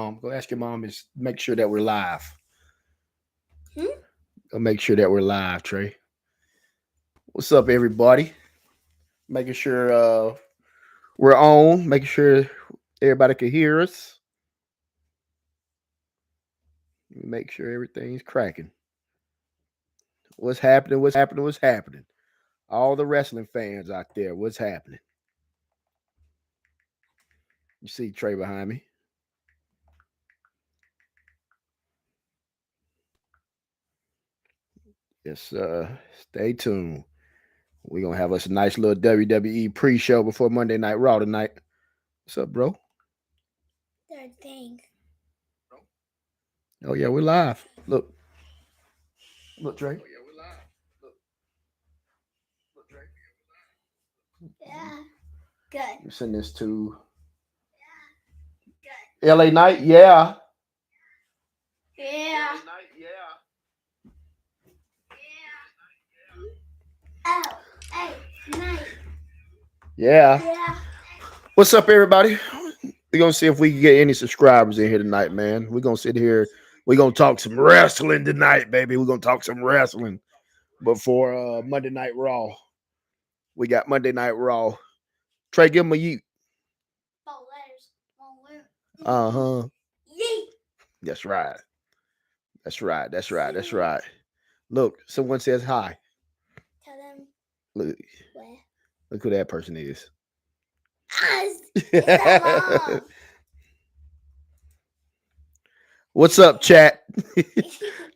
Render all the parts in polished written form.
mom. Go ask your mom and make sure that we're live. Hmm? Go make sure that we're live, Trey. What's up, everybody? Making sure we're on. Making sure everybody can hear us. Make sure everything's cracking. What's happening? What's happening? What's happening? All the wrestling fans out there, what's happening? You see Trey behind me. Yes, stay tuned. We're gonna have us a nice little WWE pre-show before Monday Night Raw tonight. What's up, bro? Third thing. Oh yeah, we're live. Look. Look, Trey. Oh yeah, we're live. Look, Trey. Yeah. Good. You send this to Good. LA Night, yeah. Yeah. LA Night, yeah. Oh, hey, night. Yeah. Yeah. What's up, everybody? We're gonna see if we can get any subscribers in here tonight, man. We're gonna sit here. We're gonna talk some wrestling tonight, baby. We're gonna talk some wrestling before Monday Night Raw. We got Monday Night Raw. Trey, give him a yeet. 4 letters. 1 word. Uh-huh. Yeet. That's right. That's right. That's right. That's right. Look, someone says hi. Tell them Look, where. look who that person is. Us. What's up, chat?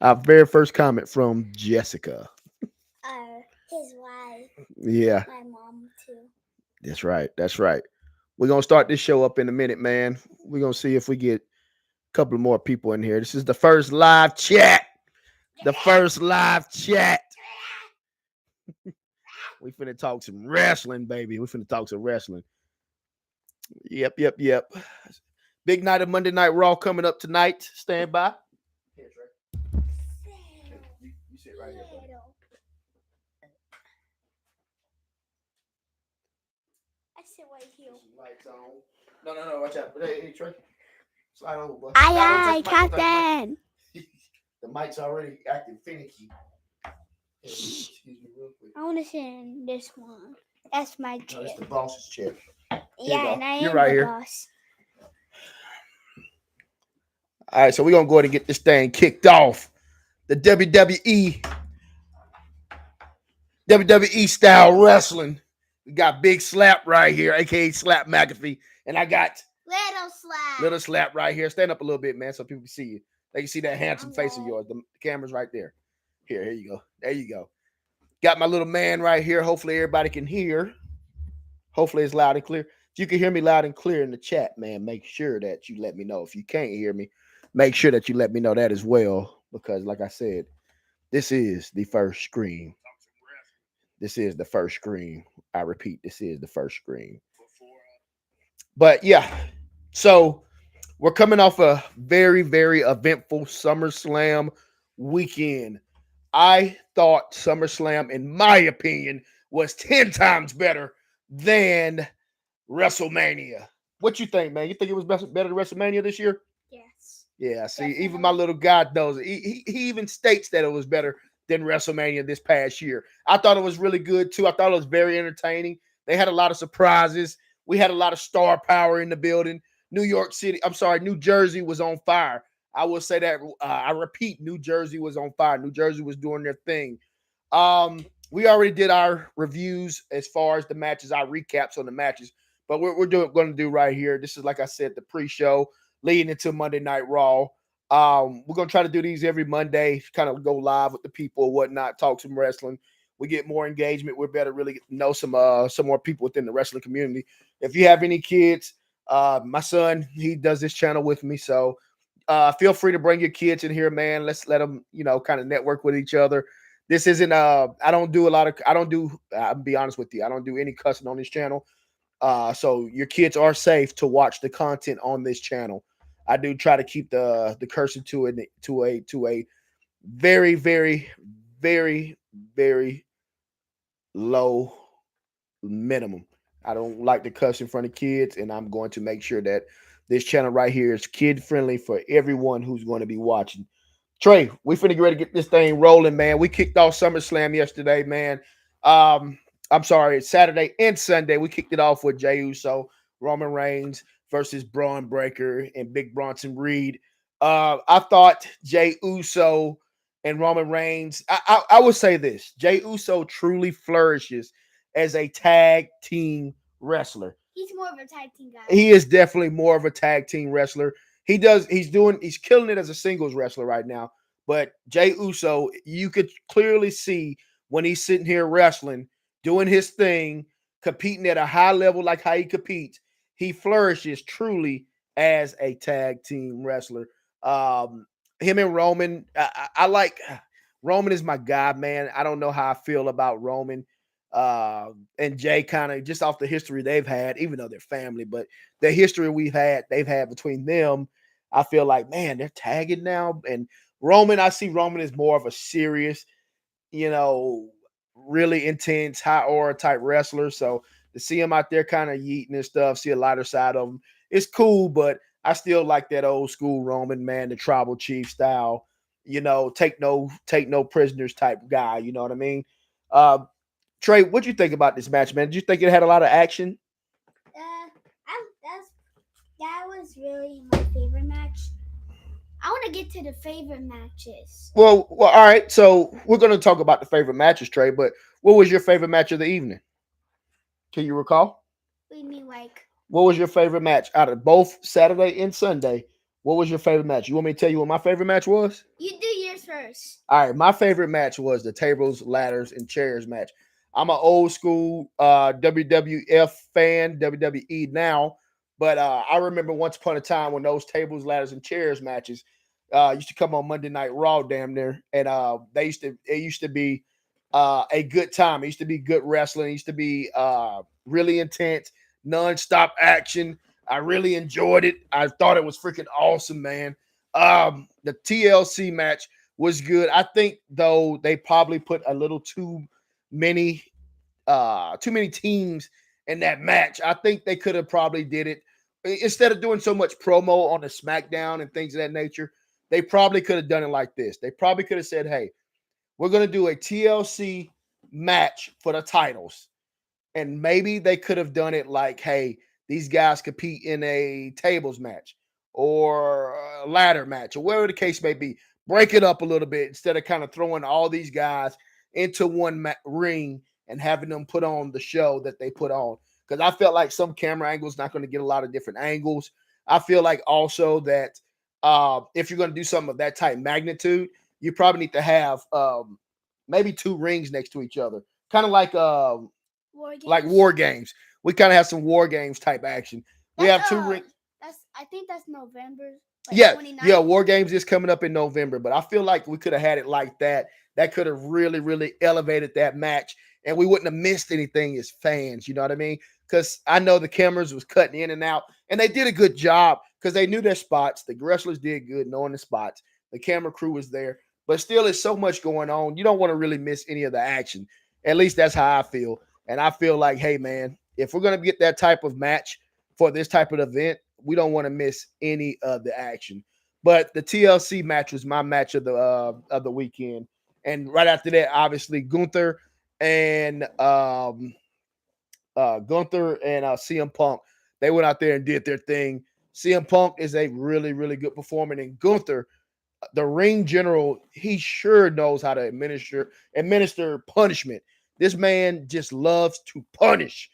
Our very first comment from Jessica. His wife. Yeah, My mom too. that's right. That's right. We're gonna start this show up in a minute, man. We're gonna see if we get a couple more people in here. This is the first live chat. The first live chat. We finna talk some wrestling, baby. We finna talk some wrestling. Yep. Big night of Monday Night Raw coming up tonight. Stand by. Here, Trey. You sit right here, buddy. I sit right here. Lights on. No. Watch out. Hey, Trey. Slide over, bud. Aye, Captain. The mic's already acting finicky. Excuse me real quick. I want to sit in this one. That's my No, chair. it's the boss's chair. Yeah, and I You're am right the here. boss. All right, so we're going to go ahead and get this thing kicked off. The WWE style wrestling. We got Big Slap right here, a.k.a. Slap McAfee. And I got Little Slap right here. Stand up a little bit, man, so people can see you. They can see that handsome face of yours. The camera's right there. Here you go. There you go. Got my little man right here. Hopefully everybody can hear. Hopefully it's loud and clear. If you can hear me loud and clear in the chat, man, make sure that you let me know. If you can't hear me, make sure that you let me know that as well. Because like I said, this is the first screen. This is the first screen. I repeat, this is the first screen. But yeah, so we're coming off a very, very eventful SummerSlam weekend. I thought SummerSlam, in my opinion, was 10 times better than WrestleMania. What you think, man? You think it was better than WrestleMania this year? Yes. Yeah, see, Definitely. even my little guy knows it. He even states that it was better than WrestleMania this past year. I thought it was really good, too. I thought it was very entertaining. They had a lot of surprises. We had a lot of star power in the building. New Jersey was on fire. I will say that. I repeat, New Jersey was on fire. New Jersey was doing their thing. We already did our reviews as far as the matches, our recaps on the matches. But we're going to do right here. This is, like I said, the pre-show leading into Monday Night Raw. We're going to try to do these every Monday, kind of go live with the people or whatnot, talk some wrestling. We get more engagement. We're better really get to know some more people within the wrestling community. If you have any kids, my son, he does this channel with me. So feel free to bring your kids in here, man. Let's let them, kind of network with each other. This isn't, I'll be honest with you. I don't do any cussing on this channel. So your kids are safe to watch the content on this channel. I do try to keep the cursing to a very, very, very, very low minimum. I don't like to cuss in front of kids, and I'm going to make sure that this channel right here is kid friendly for everyone who's going to be watching. Trey, we finna get ready to get this thing rolling, man. We kicked off SummerSlam yesterday, man. I'm sorry, Saturday and Sunday. We kicked it off with Jey Uso, Roman Reigns versus Braun Breaker and Big Bronson Reed. I thought Jey Uso and Roman Reigns, I would say this. Jey Uso truly flourishes as a tag team wrestler. He's more of a tag team guy. He is definitely more of a tag team wrestler. He's killing it as a singles wrestler right now. But Jey Uso, you could clearly see when he's sitting here wrestling, doing his thing, competing at a high level like how he competes, he flourishes truly as a tag team wrestler. Him and Roman, I like Roman is my guy, man. I don't know how I feel about Roman and Jay, kind of just off the history they've had, even though they're family, but the history they've had between them, I feel like, man, they're tagging now. And Roman, I see Roman as more of a serious, really intense, high aura type wrestler. So to see him out there kind of yeeting and stuff, see a lighter side of him, it's cool, but I still like that old school Roman, man, the tribal chief style, take no prisoners type guy, you know what I mean? Trey, what'd you think about this match, man? Did you think it had a lot of action? That was really my favorite match. I want to get to the favorite matches. Well, all right. So we're going to talk about the favorite matches, Trey. But what was your favorite match of the evening? Can you recall? What do you mean, like? What was your favorite match out of both Saturday and Sunday? What was your favorite match? You want me to tell you what my favorite match was? You do yours first. All right. My favorite match was the tables, ladders, and chairs match. I'm an old school WWF fan, WWE now. But I remember once upon a time when those tables, ladders, and chairs matches used to come on Monday Night Raw, damn near, and it used to be a good time. It used to be good wrestling. It used to be really intense, nonstop action. I really enjoyed it. I thought it was freaking awesome, man. The TLC match was good. I think though they probably put a little too many teams in that match. I think they could have probably did it instead of doing so much promo on the SmackDown and things of that nature. They probably could have done it like this. They probably could have said, hey, we're going to do a TLC match for the titles. And maybe they could have done it like, hey, these guys compete in a tables match or a ladder match or whatever the case may be. Break it up a little bit instead of kind of throwing all these guys into one ring and having them put on the show that they put on. Because I felt like some camera angles not going to get a lot of different angles. I feel like also that if you're going to do something of that type magnitude, you probably need to have maybe two rings next to each other. Kind of like War Games. We kind of have some War Games type action. We have two rings. I think that's November. Like 29th. War Games is coming up in November, but I feel like we could have had it like that. That could have really, really elevated that match, and we wouldn't have missed anything as fans. You know what I mean? Because I know the cameras was cutting in and out, and they did a good job because they knew their spots. The wrestlers did good knowing the spots. The camera crew was there, but still, it's so much going on. You don't want to really miss any of the action. At least that's how I feel. And I feel like, hey, man, if we're going to get that type of match for this type of event, we don't want to miss any of the action. But the TLC match was my match of the weekend. And right after that, obviously, Gunther and CM Punk, they went out there and did their thing. CM Punk is a really, really good performer. And Gunther, the ring general, he sure knows how to administer punishment. This man just loves to punish.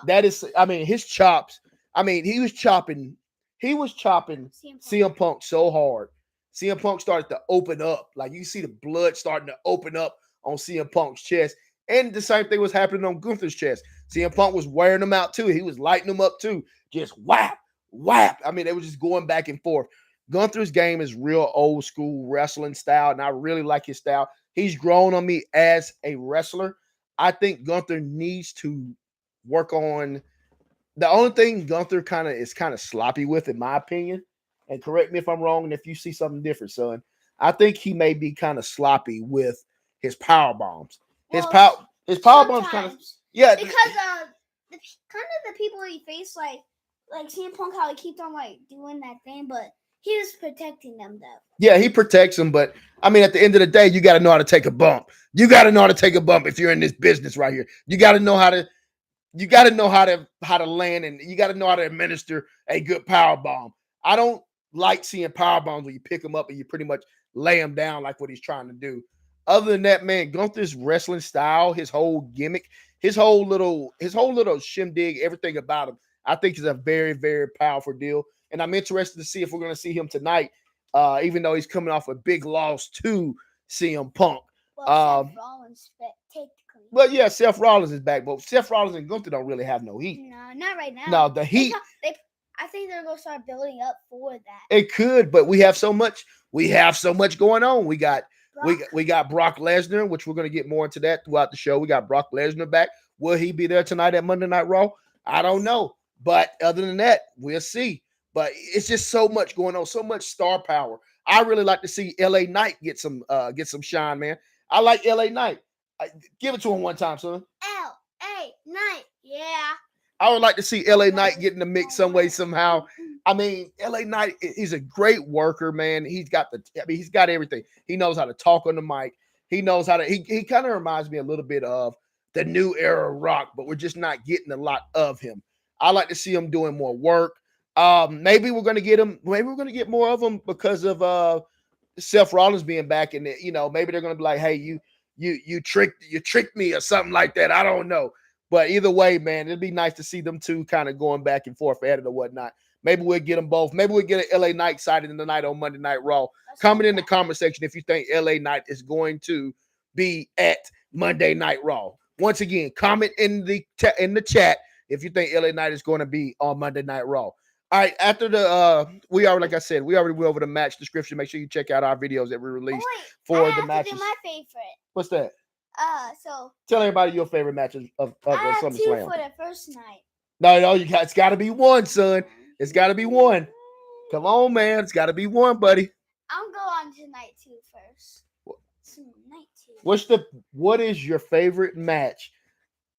That is, his chops. He was chopping CM Punk so hard. CM Punk started to open up. Like you see the blood starting to open up on CM Punk's chest. And the same thing was happening on Gunther's chest. CM Punk was wearing them out too. He was lighting them up too. Just whap, whap. They were just going back and forth. Gunther's game is real old school wrestling style, and I really like his style. He's grown on me as a wrestler. I think Gunther needs to work on the only thing Gunther is kind of sloppy with, in my opinion, and correct me if I'm wrong, and if you see something different, son, I think he may be kind of sloppy with his power bombs. His power bombs kind of because the people he faced, like like CM Punk, how he keeps on like doing that thing, but he was protecting them though. Yeah, he protects them, but I mean, at the end of the day, you got to know how to take a bump. You got to know how to take a bump if you're in this business right here. You got to know how to. You got to know how to land, and you got to know how to administer a good power bomb. I don't like seeing power bombs where you pick them up and you pretty much lay him down like what he's trying to do. Other than that, man, Gunther's wrestling style, his whole gimmick, his whole little shindig, everything about him, I think is a very, very powerful deal. And I'm interested to see if we're going to see him tonight, even though he's coming off a big loss to CM Punk. Well, Seth Rollins technically. Well, yeah, Seth Rollins is back, but Seth Rollins and Gunther don't really have no heat. No, not right now. No, the heat. I think they're gonna start building up for that. It could, but we have so much. We have so much going on. We got Brock Lesnar, which we're gonna get more into that throughout the show. We got Brock Lesnar back. Will he be there tonight at Monday Night Raw? I don't know, but other than that, we'll see. But it's just so much going on, so much star power. I really like to see LA Knight get some shine, man. I like LA Knight. Give it to him one time, son. LA Knight, yeah. I would like to see LA Knight get in the mix some way, somehow. I mean, LA Knight, he's a great worker, man. He's got everything. He knows how to talk on the mic. He knows how to, he kind of reminds me a little bit of the new era Rock, but we're just not getting a lot of him. I like to see him doing more work. Maybe we're going to get him. Maybe we're going to get more of him because of Seth Rollins being back, and maybe they're going to be like, hey, you tricked me or something like that. I don't know. But either way, man, it'd be nice to see them two kind of going back and forth at it or whatnot. Maybe we'll get them both. Maybe we'll get an LA Knight sighting tonight on Monday Night Raw. Comment in the comment section if you think LA Knight is going to be at Monday Night Raw. Once again, comment in the chat if you think LA Knight is going to be on Monday Night Raw. All right, after we already went over the match description. Make sure you check out our videos that we released for the matches. My favorite. What's that? So tell everybody your favorite matches of SummerSlam. Two for the first night. No, it's got to be one, son. It's got to be one. Come on, man. It's got to be one, buddy. I'll go on to night two first. Night two. What is your favorite match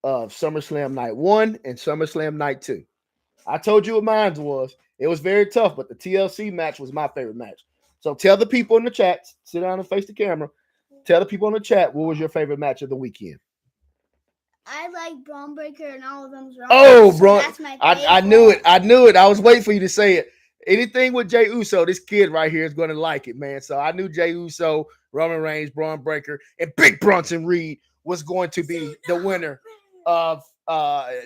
of SummerSlam Night 1 and SummerSlam Night 2? I told you what mine was. It was very tough, but the TLC match was my favorite match. So tell the people in the chat, sit down and face the camera. Tell the people in the chat what was your favorite match of the weekend. I like Braun Breaker and all of them's wrong. Oh, bro. That's my favorite. I knew it. I was waiting for you to say it. Anything with Jey Uso, this kid right here is going to like it, man. So I knew Jey Uso, Roman Reigns, Braun Breaker, and Big Bronson Reed was going to be the winner of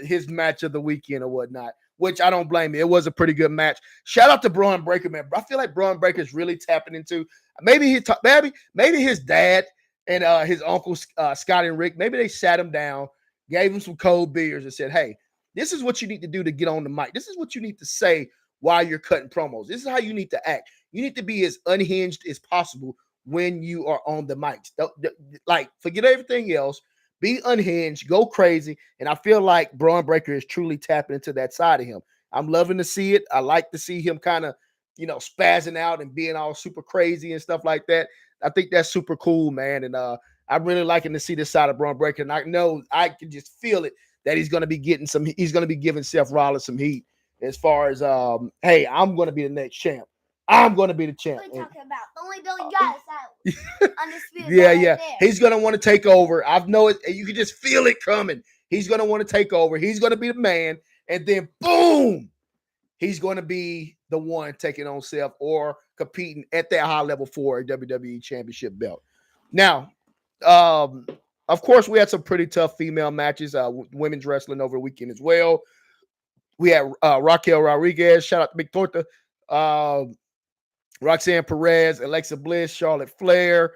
his match of the weekend or whatnot, which I don't blame you. It was a pretty good match. Shout out to Braun Breaker, man. I feel like Braun Breaker is really tapping into maybe his dad and his uncle Scott and Rick. Maybe they sat him down, gave him some cold beers, and said, "Hey, this is what you need to do to get on the mic. This is what you need to say while you're cutting promos. This is how you need to act. You need to be as unhinged as possible when you are on the mics. Like, forget everything else. Be unhinged, go crazy." And I feel like Braun Breaker is truly tapping into that side of him. I'm loving to see it. I like to see him kind of, spazzing out and being all super crazy and stuff like that. I think that's super cool, man. And I'm really liking to see this side of Braun Breaker. And I know I can just feel it that he's going to be giving Seth Rollins some heat as far as, hey, I'm going to be the next champ. I'm going to be the champ. What are you talking about? The only Billy guys that Undisputed. Yeah. He's going to want to take over. I know it. You can just feel it coming. He's going to want to take over. He's going to be the man. And then, boom, he's going to be the one taking on Seth or competing at that high level for a WWE Championship belt. Now, of course, we had some pretty tough female matches, women's wrestling over the weekend as well. We had Raquel Rodriguez, shout out to Big Torta, Roxanne Perez, Alexa Bliss, Charlotte Flair.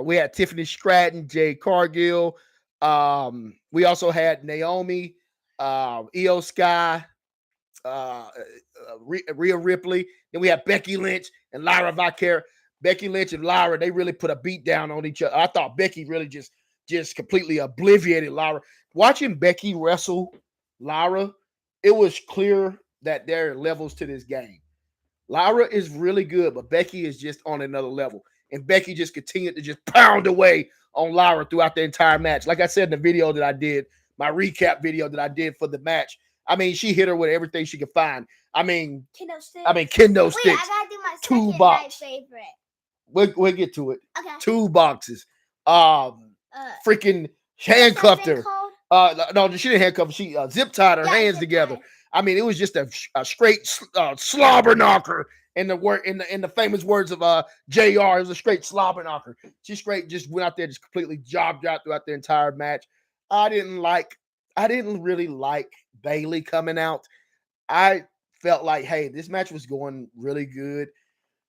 We had Tiffany Stratton, Jade Cargill. We also had Naomi, Io Sky, Rhea Ripley. Then we had Becky Lynch and Lyra Valkyria. Becky Lynch and Lyra, they really put a beat down on each other. I thought Becky really just completely obliterated Lyra. Watching Becky wrestle Lyra, it was clear that there are levels to this game. Lyra is really good, but Becky is just on another level. And Becky just continued to just pound away on Lyra throughout the entire match. Like I said in the video that I did, my recap video that I did for the match, I mean, she hit her with everything she could find. I mean, Kendo sticks. kendo Wait, sticks. I gotta do my Two second box. night favorite. We'll get to it. Okay. 2 boxes. Freaking handcuffed her. No, she didn't handcuff her. She zip tied her hands together. I mean, it was just a straight slobber knocker. In the famous words of JR, it was a straight slobber knocker. She straight just went out there, just completely jobbed out throughout the entire match. I didn't really like Bayley coming out. I felt like, hey, this match was going really good.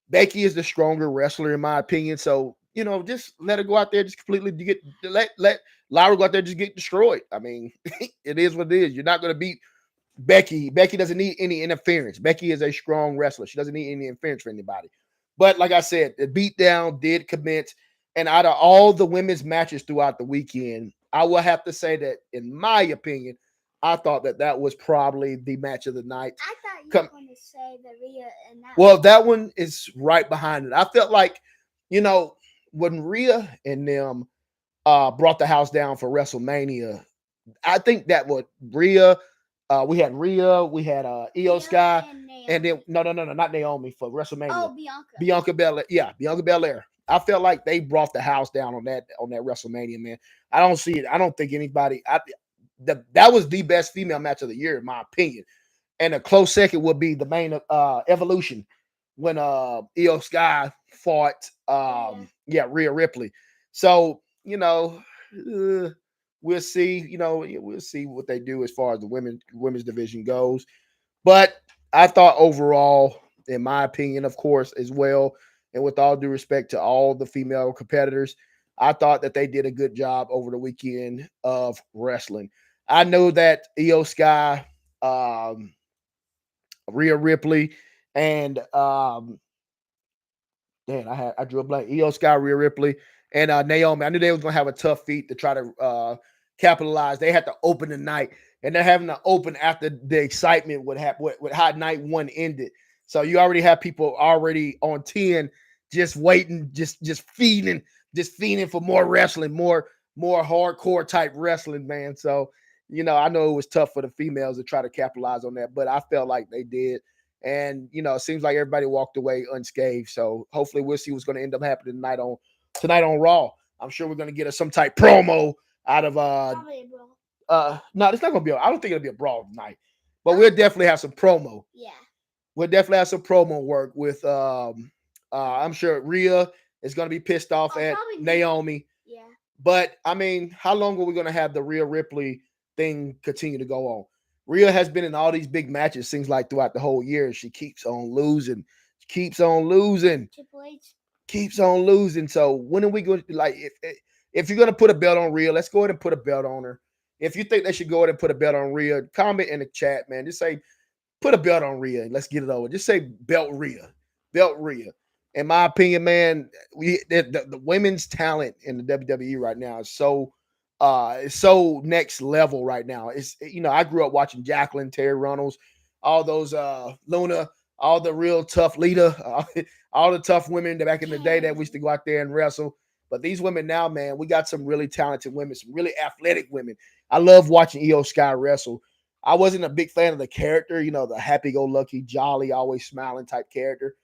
Becky is the stronger wrestler in my opinion. So, just let her go out there, just completely let Lyra go out there, just get destroyed. I mean, it is what it is. You're not going to beat Becky. Becky doesn't need any interference. Becky is a strong wrestler. She doesn't need any interference from anybody. But like I said, the beatdown did commence. And out of all the women's matches throughout the weekend, I will have to say that, in my opinion, I thought that was probably the match of the night. I thought you were going to say the Rhea and that. Well, that one is right behind it. I felt like, when Rhea and them brought the house down for WrestleMania, I think that what Rhea, we had Io Sky, and then no, not Naomi for WrestleMania. Oh, Bianca Belair. Yeah, Bianca Belair. I felt like they brought the house down on that WrestleMania, man. I don't see it. I don't think anybody. That was the best female match of the year, in my opinion. And a close second would be the main Evolution, when Io Sky fought Rhea Ripley. So we'll see. We'll see what they do as far as the women's division goes. But I thought overall, in my opinion, of course, as well, and with all due respect to all the female competitors, I thought that they did a good job over the weekend of wrestling. I know that Io Sky, Rhea Ripley, and I drew a blank. Io Sky, Rhea Ripley, and Naomi. I knew they was gonna have a tough feat to try to capitalize. They had to open the night, and they're having to open after the excitement with how night one ended. So you already have people already on 10, just waiting, just feeding for more wrestling, more hardcore type wrestling, man. So I know it was tough for the females to try to capitalize on that, but I felt like they did. And, it seems like everybody walked away unscathed. So hopefully we'll see what's going to end up happening tonight on Raw. I'm sure we're going to get some type promo out of no, it's not going to be. I don't think it'll be a brawl tonight, but we'll definitely have some promo. Yeah, we'll definitely have some promo work with. I'm sure Rhea is going to be pissed off at Naomi. Yeah, but I mean, how long are we going to have the Rhea Ripley thing continue to go on? Rhea has been in all these big matches, seems like throughout the whole year. She keeps on losing. Triple H keeps on losing. So when are we going to, if you're going to put a belt on Rhea, let's go ahead and put a belt on her. If you think they should go ahead and put a belt on Rhea, comment in the chat, man. Just say, put a belt on Rhea and let's get it over. Just say belt Rhea. In my opinion, man, the women's talent in the WWE right now is so next level right now. It's I grew up watching Jacqueline, Terry Runnels, all those Luna, all the real tough Lita, all the tough women back in the day that we used to go out there and wrestle. But these women now, man, we got some really talented women, some really athletic women. I love watching Io Sky wrestle. I wasn't a big fan of the character, the happy-go-lucky, jolly, always smiling type character.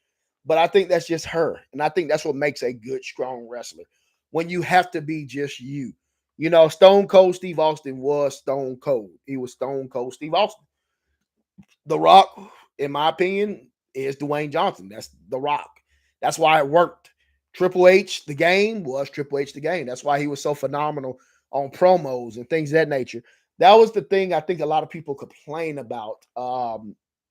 But I think that's just her. And I think that's what makes a good, strong wrestler. When you have to be just you. Stone Cold Steve Austin was Stone Cold. He was Stone Cold Steve Austin. The Rock, in my opinion, is Dwayne Johnson. That's The Rock. That's why it worked. Triple H, the game, was Triple H, the game. That's why he was so phenomenal on promos and things of that nature. That was the thing I think a lot of people complain about,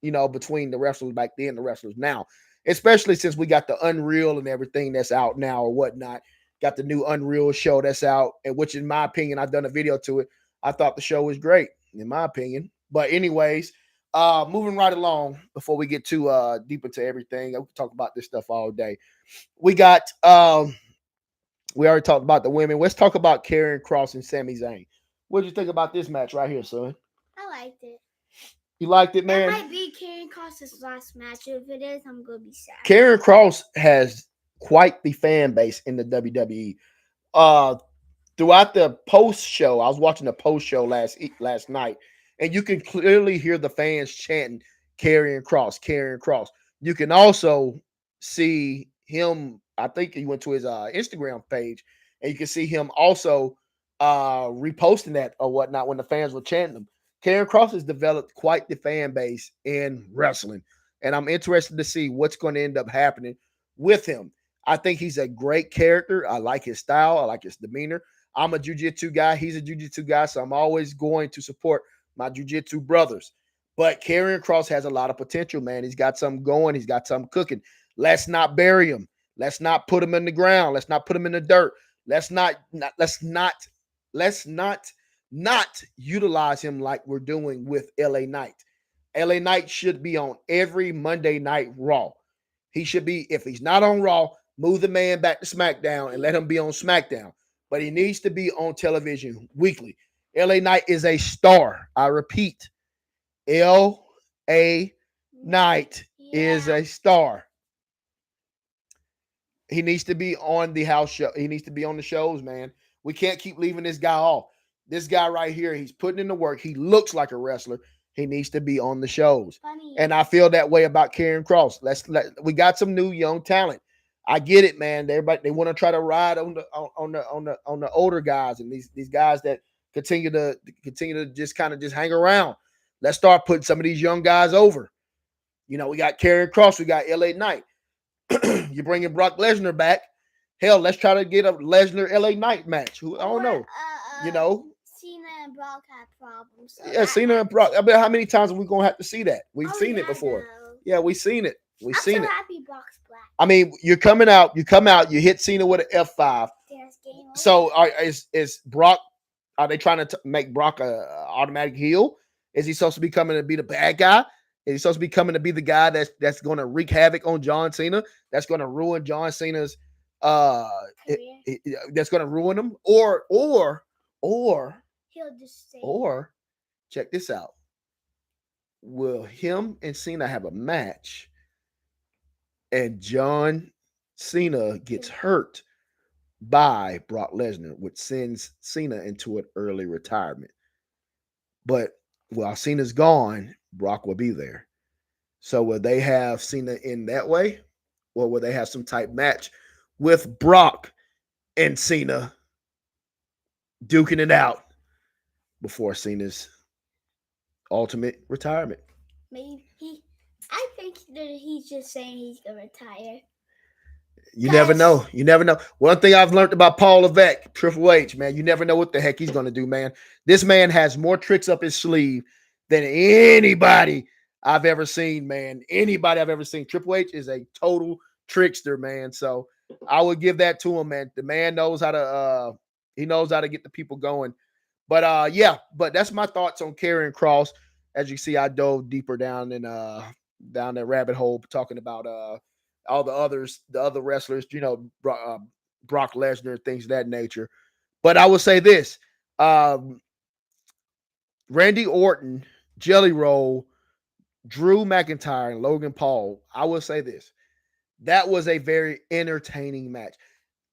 between the wrestlers back then and the wrestlers now, especially since we got the Unreal and everything that's out now or whatnot. Got the new Unreal show that's out, and which, in my opinion, I've done a video to it. I thought the show was great, in my opinion. But anyways, moving right along before we get too deep into everything. We can talk about this stuff all day. We got we already talked about the women. Let's talk about Karrion Kross and Sami Zayn. What did you think about this match right here, son? I liked it. You liked it, man? That might be Karrion Kross's last match. If it is, I'm gonna be sad. Karrion Kross has quite the fan base in the WWE. Throughout the post show, I was watching the post show last night, And you can clearly hear the fans chanting, "Karrion Kross, Karrion Kross." You can also see him. I think he went to his Instagram page, and you can see him also reposting that or whatnot when the fans were chanting him. Karrion Kross has developed quite the fan base in wrestling, and I'm interested to see what's going to end up happening with him. I think he's a great character. I like his style. I like his demeanor. I'm a jiu-jitsu guy. He's a jiu-jitsu guy, so I'm always going to support my jiu-jitsu brothers. But Karrion Kross has a lot of potential, man. He's got something going. He's got something cooking. Let's not bury him. Let's not put him in the ground. Let's not put him in the dirt. Let's not utilize him like we're doing with LA Knight. LA Knight should be on every Monday Night Raw. He should be, if he's not on Raw, move the man back to SmackDown and let him be on SmackDown. But he needs to be on television weekly. LA Knight is a star. I repeat, LA Knight is a star. He needs to be on the house show. He needs to be on the shows, man. We can't keep leaving this guy off. This guy right here, he's putting in the work. He looks like a wrestler. He needs to be on the shows. Funny. And I feel that way about Karrion Kross. We got some new young talent. I get it, man. Everybody, they want to try to ride on the older guys and these guys that continue to just kind of just hang around. Let's start putting some of these young guys over. You know, we got Karrion Kross, we got LA Knight. You're bringing Brock Lesnar back. Hell, let's try to get a Lesnar LA Knight match. I don't know. You know, Cena and Brock had problems. So yeah, Cena and Brock. I mean, how many times are we gonna have to see that? We've seen it before. No. Yeah, we've seen it. I'm so happy Brock's black. I mean, you come out, you hit Cena with an F5. So is Brock? Are they trying to make Brock a automatic heel? Is he supposed to be coming to be the bad guy? Is he supposed to be coming to be the guy that's going to wreak havoc on John Cena? That's going to ruin John Cena's that's going to ruin him, or he'll just say, or check this out. Will him and Cena have a match and John Cena gets hurt by Brock Lesnar, which sends Cena into an early retirement? But while Cena's gone, Brock will be there. So will they have Cena in that way? Or will they have some type match with Brock and Cena duking it out before Cena's ultimate retirement? Maybe I think that he's just saying he's gonna retire. You never know. You never know. One thing I've learned about Paul Levesque, Triple H, man, you never know what the heck he's going to do, man. This man has more tricks up his sleeve than anybody I've ever seen, man. Anybody I've ever seen. Triple H is a total trickster, man. So I would give that to him, man. The man knows how to he knows how to get the people going. But yeah, but that's my thoughts on Karrion Kross. As you see, I dove deeper down that rabbit hole talking about all the other wrestlers, you know, Brock Lesnar, things of that nature. But I will say this, Randy Orton, Jelly Roll, Drew McIntyre, and Logan Paul, I will say this. That was a very entertaining match.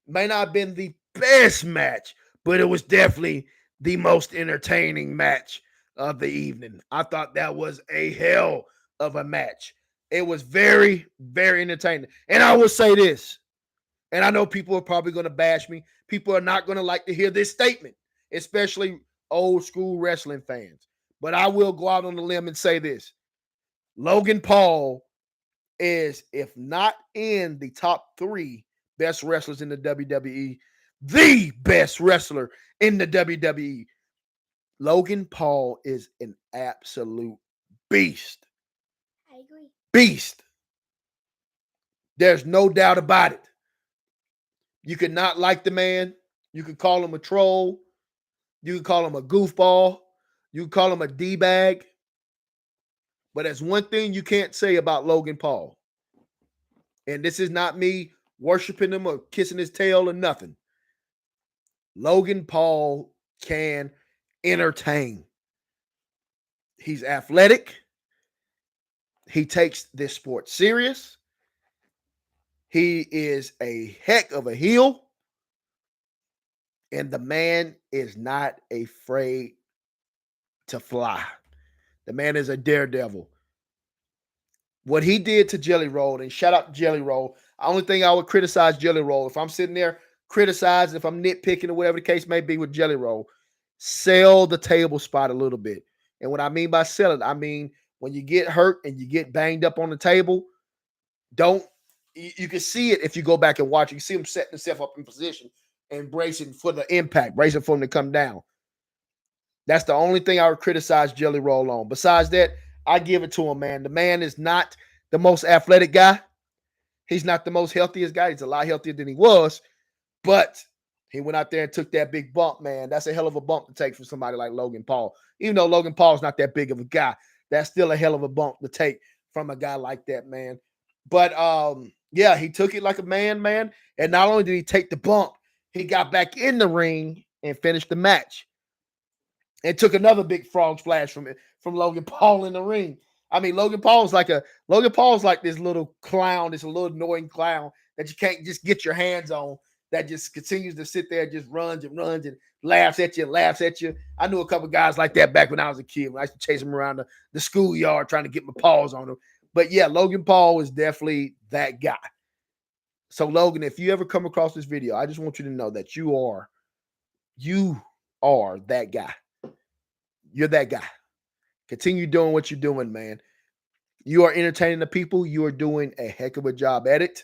May not have been the best match, but it was definitely the most entertaining match of the evening. I thought that was a hell of a match. It was very, very entertaining. And I will say this, and I know people are probably going to bash me. People are not going to like to hear this statement, especially old school wrestling fans. But I will go out on the limb and say this. Logan Paul is, if not in the top 3 best wrestlers in the WWE, the best wrestler in the WWE. Logan Paul is an absolute beast. I agree. Beast. There's no doubt about it. You could not like the man. You could call him a troll. You could call him a goofball. You could call him a D-bag. But there's one thing you can't say about Logan Paul. And this is not me worshiping him or kissing his tail or nothing. Logan Paul can entertain. He's athletic. He takes this sport serious. He is a heck of a heel. And the man is not afraid to fly. The man is a daredevil. What he did to Jelly Roll, and shout out to Jelly Roll. The only thing I would criticize Jelly Roll, if I'm sitting there criticizing, if I'm nitpicking or whatever the case may be with Jelly Roll, sell the table spot a little bit. And what I mean by sell it, I mean when you get hurt and you get banged up on the table, you can see it if you go back and watch. You can see him setting himself up in position and bracing for the impact, bracing for him to come down. That's the only thing I would criticize Jelly Roll on. Besides that, I give it to him, man. The man is not the most athletic guy. He's not the most healthiest guy. He's a lot healthier than he was, but he went out there and took that big bump, man. That's a hell of a bump to take from somebody like Logan Paul. Even though Logan Paul's not that big of a guy, that's still a hell of a bump to take from a guy like that, man. But yeah, he took it like a man. And not only did he take the bump, he got back in the ring and finished the match. And took another big frog splash from Logan Paul in the ring. I mean, Logan Paul's like this little clown, this little annoying clown that you can't just get your hands on, that just continues to sit there, just runs and laughs at you. I knew a couple guys like that back when I was a kid. When I used to chase them around the schoolyard trying to get my paws on them. But yeah, Logan Paul is definitely that guy. So Logan, if you ever come across this video, I just want you to know that you are that guy. You're that guy. Continue doing what you're doing, man. You are entertaining the people. You are doing a heck of a job at it.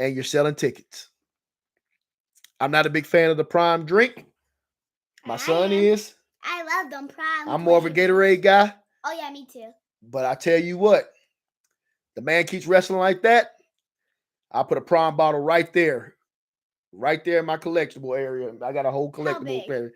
And you're selling tickets. I'm not a big fan of the Prime drink. My son is. I love them Prime. I'm more of a Gatorade guy. Oh, yeah, me too. But I tell you what, the man keeps wrestling like that. I'll put a Prime bottle right there in my collectible area. I got a whole collectible area.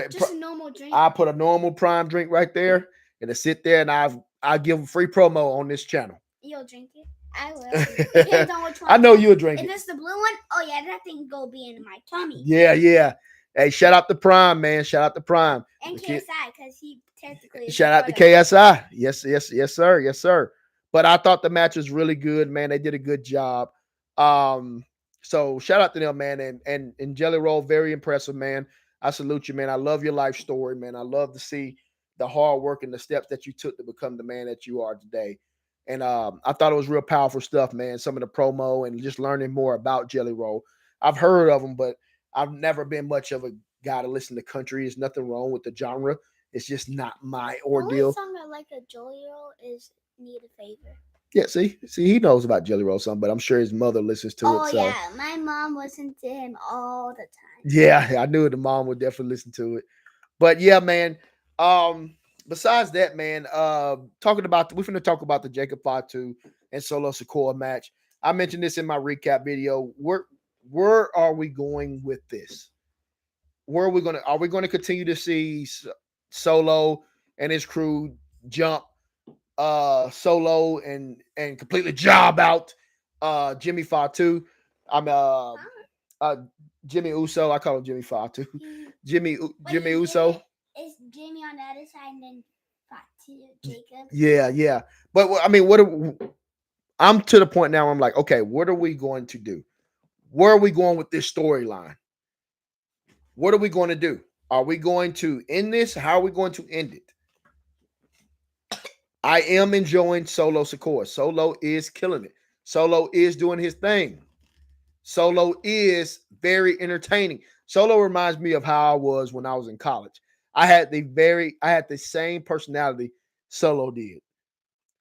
Just a normal drink. I put a normal Prime drink right there, and to sit there, and I give a free promo on this channel. You'll drink it. I will. Depends on which one. I know you'll drink it. If it's the blue one, oh yeah, that thing go be in my tummy. Yeah. Hey, shout out to Prime, man. Shout out to Prime. And KSI, because he technically. Shout out to KSI. Yes, sir. But I thought the match was really good, man. They did a good job. So shout out to them, man. And Jelly Roll, very impressive, man. I salute you, man. I love your life story, man. I love to see the hard work and the steps that you took to become the man that you are today. And I thought it was real powerful stuff, man. Some of the promo and just learning more about Jelly Roll. I've heard of him, but I've never been much of a guy to listen to country. There's nothing wrong with the genre. It's just not my ordeal. The only song I like of Jelly Roll is Need a Favor. Yeah, see, he knows about Jelly Roll something, but I'm sure his mother listens to it. Oh, yeah. My mom listens to him all the time. Yeah, I knew the mom would definitely listen to it. But yeah, man. Besides that, man, we're finna talk about the Jacob Fatu and Solo Sikoa match. I mentioned this in my recap video. Where are we going with this? Are we going to continue to see Solo and his crew jump Solo and completely job out Jimmy Fatu? Jimmy Uso. I call him Jimmy Fatu. Jimmy Uso. Is Jimmy on the other side and then Fatu Jacob? Yeah. But I mean, I'm to the point now. I'm like, okay, what are we going to do? Where are we going with this storyline? What are we going to do? Are we going to end this? How are we going to end it? I am enjoying Solo Sikoa. Solo is killing it. Solo is doing his thing. Solo is very entertaining. Solo reminds me of how I was when I was in college. I had the same personality Solo did.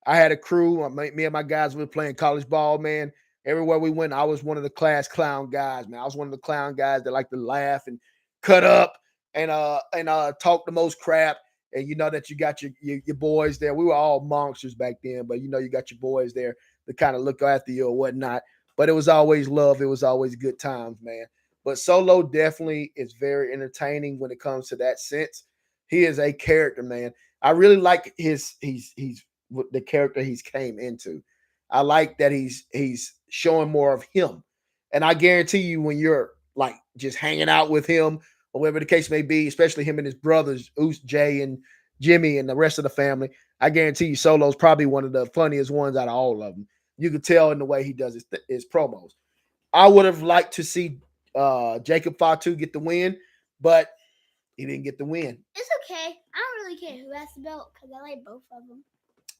I had a crew. Me and my guys were playing college ball, man. Everywhere we went, I was one of the class clown guys, man. I was one of the clown guys that like to laugh and cut up and talk the most crap. And you know that you got your boys there. We were all monsters back then, but you know you got your boys there to kind of look after you or whatnot. But it was always love. It was always good times, man. But Solo definitely is very entertaining when it comes to that sense. He is a character, man. I really like he's the character he's came into. I like that he's showing more of him. And I guarantee you when you're like just hanging out with him or whatever the case may be, especially him and his brothers, Jay and Jimmy and the rest of the family, I guarantee you Solo's probably one of the funniest ones out of all of them. You could tell in the way he does his promos. I would have liked to see Jacob Fatu get the win, but he didn't get the win. It's okay. I don't really really care who has the belt because I like both of them.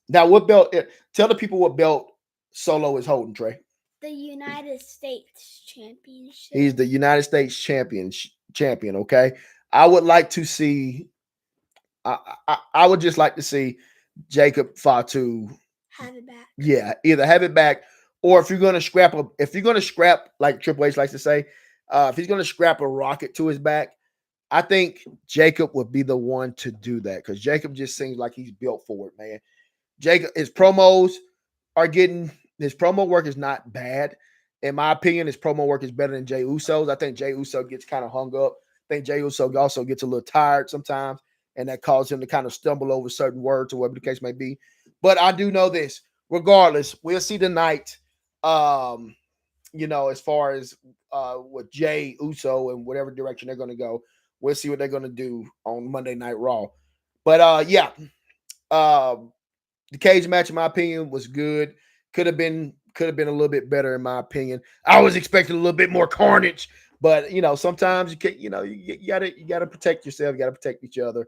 Now, what belt? Tell the people what belt Solo is holding, Trey. The United States Championship. He's the United States champion. Okay, I would like to see. I would just like to see Jacob Fatu have it back. Yeah, either have it back, or if you're gonna scrap like Triple H likes to say, if he's gonna scrap a rocket to his back, I think Jacob would be the one to do that because Jacob just seems like he's built for it, man. Jacob, his promo work is not bad. In my opinion, his promo work is better than Jey Uso's. I think Jey Uso gets kind of hung up. I think Jey Uso also gets a little tired sometimes, and that causes him to kind of stumble over certain words or whatever the case may be. But I do know this. Regardless, we'll see tonight, as far as with Jey Uso and whatever direction they're going to go. We'll see what they're going to do on Monday Night Raw. But, the cage match, in my opinion, was good. Could have been a little bit better, in my opinion. I was expecting a little bit more carnage, but sometimes you can, you gotta protect yourself, you gotta protect each other,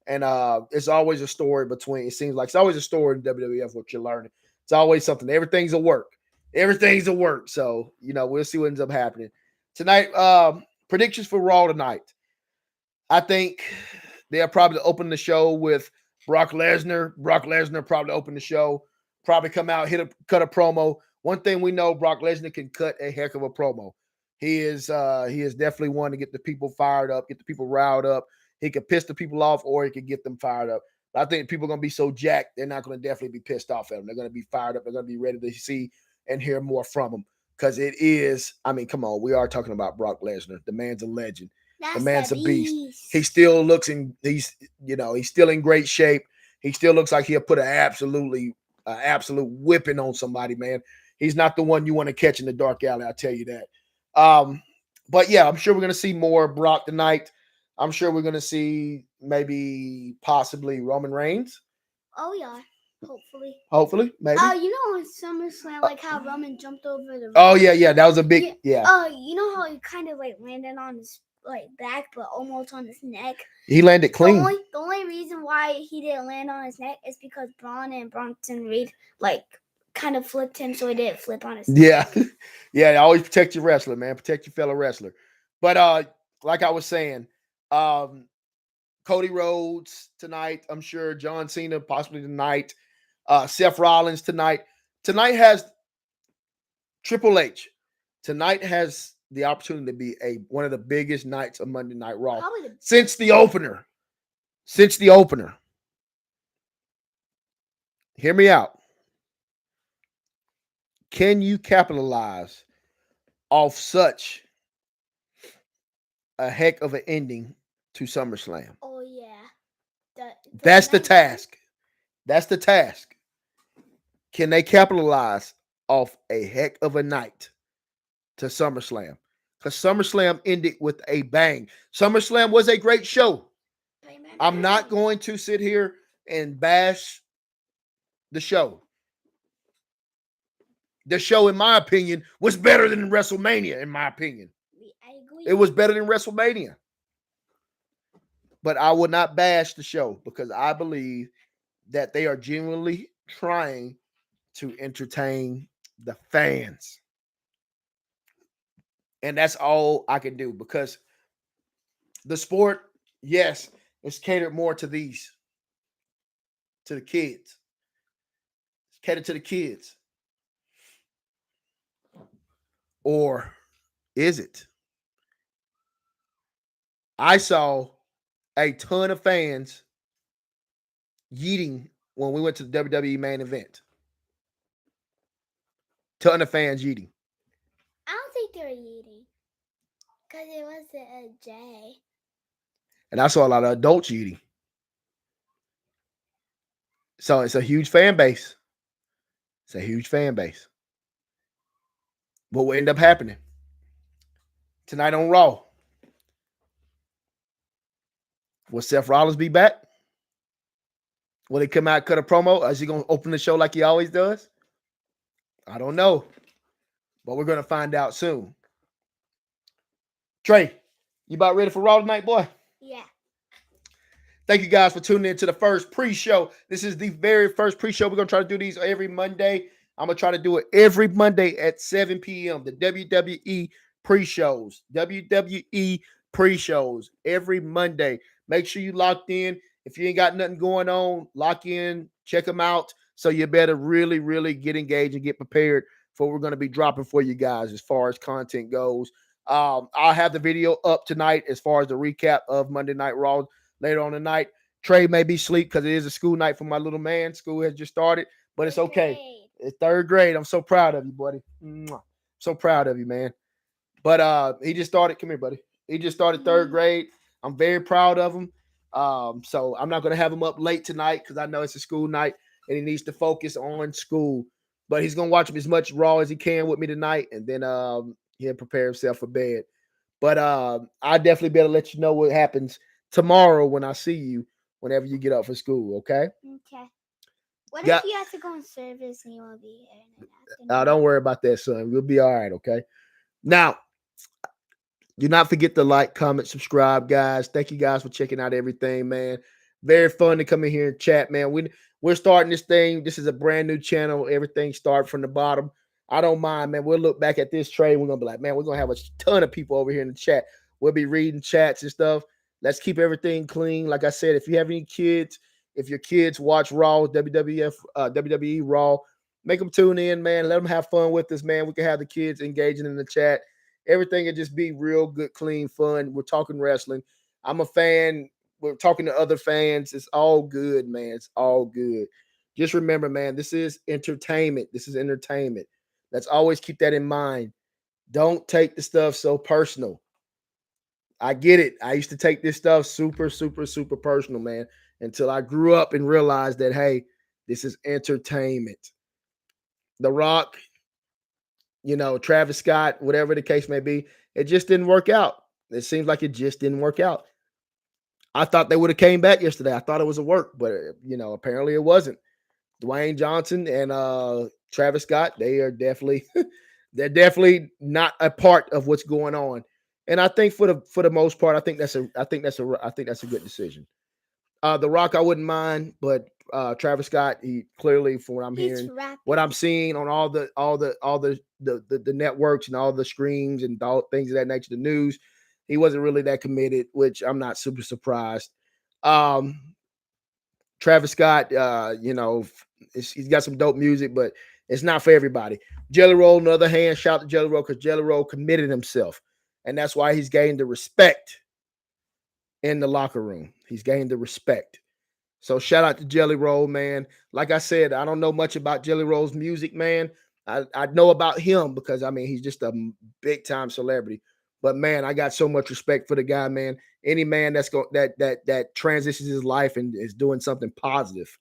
and it's always a story between. It seems like it's always a story in WWF what you're learning. It's always something. Everything's a work. So we'll see what ends up happening tonight. Predictions for Raw tonight. I think they'll probably open the show with Brock Lesnar. Brock Lesnar probably open the show. Probably come out, cut a promo. One thing we know, Brock Lesnar can cut a heck of a promo. He is definitely one to get the people fired up, get the people riled up. He could piss the people off, or he could get them fired up. But I think people are going to be so jacked, they're not going to definitely be pissed off at him. They're going to be fired up. They're going to be ready to see and hear more from him. Because it is, come on, we are talking about Brock Lesnar. The man's a legend. That's the man's a beast. He still looks he's still in great shape. He still looks like he'll put an absolute whipping on somebody, man. He's not the one you want to catch in the dark alley, I'll tell you that. But yeah, I'm sure we're going to see more Brock tonight. I'm sure we're going to see possibly Roman Reigns. Oh, yeah. Hopefully, maybe. On SummerSlam, like how Roman jumped over the. Oh yeah, that was a big yeah. You know how he kind of like landed on his back, but almost on his neck. He landed clean. The only reason why he didn't land on his neck is because Braun and Bronson Reed kind of flipped him, so he didn't flip on his neck. Yeah. Always protect your wrestler, man. Protect your fellow wrestler. But like I was saying, Cody Rhodes tonight. I'm sure John Cena possibly tonight. Seth Rollins tonight. Tonight has Triple H. Tonight has the opportunity to be one of the biggest nights of Monday Night Raw since the opener. Hear me out. Can you capitalize off such a heck of an ending to SummerSlam? Oh yeah. That's the task. Can they capitalize off a heck of a night to SummerSlam? Because SummerSlam ended with a bang. SummerSlam was a great show. I'm not going to sit here and bash the show. The show, in my opinion, was better than WrestleMania, in my opinion. I agree. It was better than WrestleMania. But I would not bash the show because I believe that they are genuinely trying to entertain the fans. And that's all I can do because the sport, yes, it's catered more to the kids. It's catered to the kids. Or is it? I saw a ton of fans yeeting when we went to the WWE main event. Ton of fans yeeting. I don't think they were yeeting because it wasn't a J. And I saw a lot of adults yeeting. So it's a huge fan base. What will end up happening tonight on Raw? Will Seth Rollins be back? Will he come out, cut a promo? Is he going to open the show like he always does? I don't know. But we're going to find out soon. Trey, you about ready for Raw tonight, boy? Yeah. Thank you guys for tuning in to the first pre-show. This is the very first pre-show. We're going to try to do these every Monday. I'm going to try to do it every Monday at 7 p.m. The WWE pre-shows. WWE pre-shows every Monday. Make sure you locked in. If you ain't got nothing going on, lock in, check them out. So you better really, really get engaged and get prepared for what we're going to be dropping for you guys as far as content goes. I'll have the video up tonight as far as the recap of Monday Night Raw later on tonight. Trey may be asleep because it is a school night for my little man. School has just started, but it's okay. It's third grade. I'm so proud of you, buddy. So proud of you, man. But he just started. Come here, buddy. He just started third grade. I'm very proud of him. So I'm not going to have him up late tonight because I know it's a school night and he needs to focus on school. But he's going to watch as much Raw as he can with me tonight, and then he'll prepare himself for bed. But I definitely better let you know what happens tomorrow when I see you, whenever you get up for school, okay? Okay. What if you have to go in service and you won't be here? Don't worry about that, son. We'll be all right, okay? Now, do not forget to like, comment, subscribe, guys. Thank you guys for checking out everything, man. Very fun to come in here and chat, man. We're starting this thing. This is a brand new channel. Everything started from the bottom. I don't mind, man. We'll look back at this trade. We're going to be like, man, we're going to have a ton of people over here in the chat. We'll be reading chats and stuff. Let's keep everything clean. Like I said, if you have any kids, if your kids watch Raw, WWE Raw, make them tune in, man. Let them have fun with us, man. We can have the kids engaging in the chat. Everything will just be real good, clean, fun. We're talking wrestling. I'm a fan. We're talking to other fans. It's all good, man. It's all good. Just remember, man, this is entertainment. This is entertainment. Let's always keep that in mind. Don't take the stuff so personal. I get it. I used to take this stuff super, super, super personal, man, until I grew up and realized that, hey, this is entertainment. The Rock, Travis Scott, whatever the case may be, it just didn't work out. It seems like it just didn't work out. I thought they would have came back yesterday. I thought it was a work, but, apparently it wasn't. Dwayne Johnson and Travis Scott, they are definitely they're definitely not a part of what's going on. And I think for the most part, I think that's a good decision. The Rock, I wouldn't mind, but Travis Scott, he clearly, from what I'm hearing, what I'm seeing on all the networks and all the screens and all things of that nature, the news, he wasn't really that committed, which I'm not super surprised. Travis Scott, he's got some dope music, but it's not for everybody. Jelly Roll, on the other hand, shout out to Jelly Roll because Jelly Roll committed himself. And that's why he's gained the respect in the locker room. He's gained the respect. So shout out to Jelly Roll, man. Like I said, I don't know much about Jelly Roll's music, man. I know about him because, he's just a big-time celebrity. But, man, I got so much respect for the guy, man. Any man that transitions his life and is doing something positive,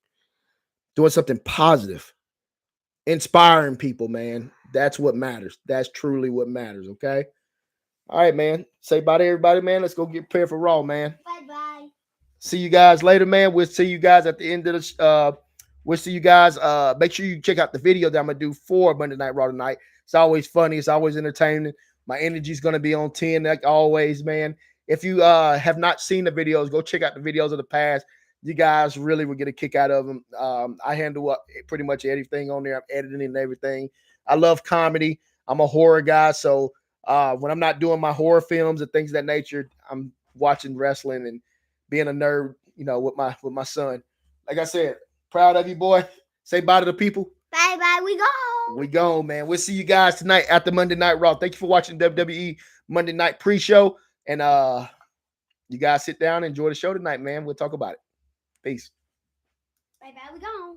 inspiring people, man. That's what matters. That's truly what matters, okay? All right, man. Say bye to everybody, man. Let's go get prepared for Raw, man. Bye-bye. See you guys later, man. We'll see you guys at the end of the we'll see you guys. Make sure you check out the video that I'm gonna do for Monday Night Raw tonight. It's always funny, it's always entertaining. My energy is gonna be on 10, like always, man. If you have not seen the videos, go check out the videos of the past. You guys really will get a kick out of them. I handle pretty much everything on there. I'm editing and everything. I love comedy. I'm a horror guy, so when I'm not doing my horror films and things of that nature, I'm watching wrestling and being a nerd, with my son. Like I said, proud of you, boy. Say bye to the people. Bye-bye. We go, man. We'll see you guys tonight after Monday Night Raw. Thank you for watching WWE Monday Night pre-show. And you guys sit down and enjoy the show tonight, man. We'll talk about it. Peace. Bye-bye. We gone.